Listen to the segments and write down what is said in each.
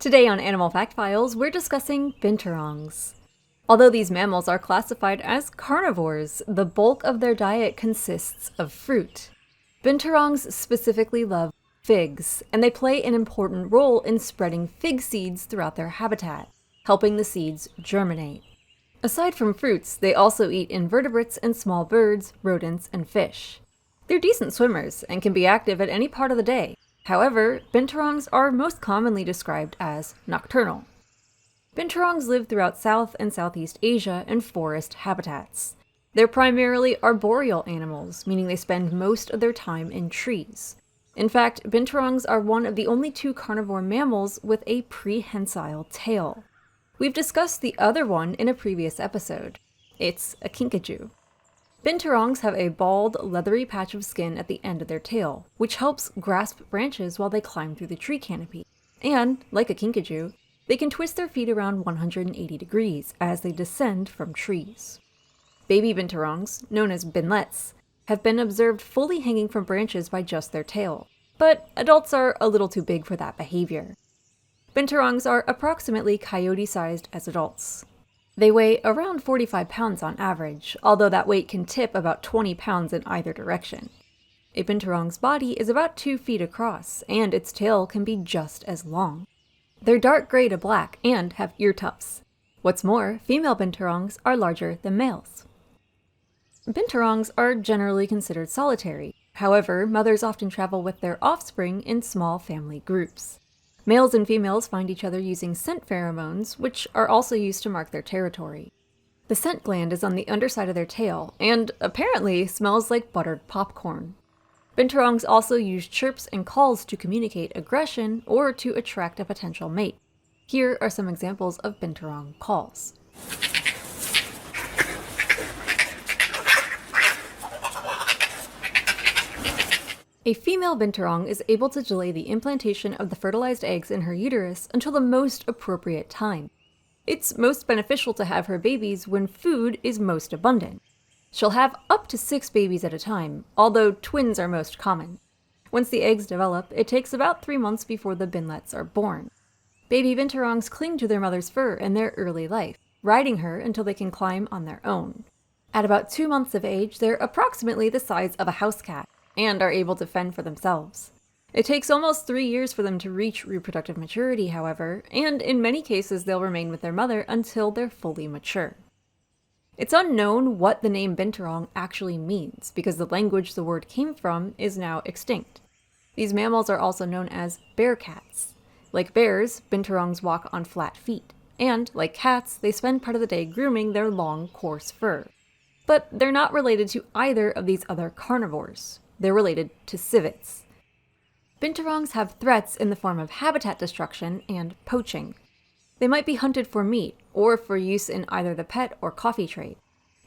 Today on Animal Fact Files, we're discussing binturongs. Although these mammals are classified as carnivores, the bulk of their diet consists of fruit. Binturongs specifically love figs, and they play an important role in spreading fig seeds throughout their habitat, helping the seeds germinate. Aside from fruits, they also eat invertebrates and small birds, rodents, and fish. They're decent swimmers and can be active at any part of the day. However, binturongs are most commonly described as nocturnal. Binturongs live throughout South and Southeast Asia in forest habitats. They're primarily arboreal animals, meaning they spend most of their time in trees. In fact, binturongs are one of the only two carnivore mammals with a prehensile tail. We've discussed the other one in a previous episode. It's a kinkajou. Binturongs have a bald, leathery patch of skin at the end of their tail, which helps grasp branches while they climb through the tree canopy. And, like a kinkajou, they can twist their feet around 180 degrees as they descend from trees. Baby binturongs, known as binlets, have been observed fully hanging from branches by just their tail, but adults are a little too big for that behavior. Binturongs are approximately coyote-sized as adults. They weigh around 45 pounds on average, although that weight can tip about 20 pounds in either direction. A binturong's body is about 2 feet across, and its tail can be just as long. They're dark gray to black and have ear tufts. What's more, female binturongs are larger than males. Binturongs are generally considered solitary. However, mothers often travel with their offspring in small family groups. Males and females find each other using scent pheromones, which are also used to mark their territory. The scent gland is on the underside of their tail, and apparently smells like buttered popcorn. Binturongs also use chirps and calls to communicate aggression or to attract a potential mate. Here are some examples of binturong calls. A female binturong is able to delay the implantation of the fertilized eggs in her uterus until the most appropriate time. It's most beneficial to have her babies when food is most abundant. She'll have up to 6 babies at a time, although twins are most common. Once the eggs develop, it takes about 3 months before the binlets are born. Baby binturongs cling to their mother's fur in their early life, riding her until they can climb on their own. At about 2 months of age, they're approximately the size of a house cat, and are able to fend for themselves. It takes almost 3 years for them to reach reproductive maturity, however, and in many cases they'll remain with their mother until they're fully mature. It's unknown what the name binturong actually means, because the language the word came from is now extinct. These mammals are also known as bearcats. Like bears, binturongs walk on flat feet, and, like cats, they spend part of the day grooming their long, coarse fur. But they're not related to either of these other carnivores. They're related to civets. Binturongs have threats in the form of habitat destruction and poaching. They might be hunted for meat, or for use in either the pet or coffee trade.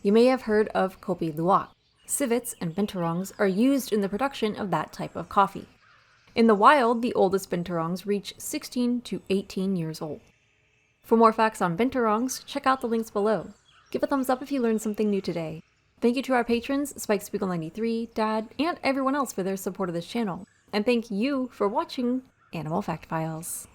You may have heard of kopi luwak. Civets and binturongs are used in the production of that type of coffee. In the wild, the oldest binturongs reach 16 to 18 years old. For more facts on binturongs, check out the links below. Give a thumbs up if you learned something new today. Thank you to our patrons, SpikeSpiegel93, Dad, and everyone else for their support of this channel. And thank you for watching Animal Fact Files.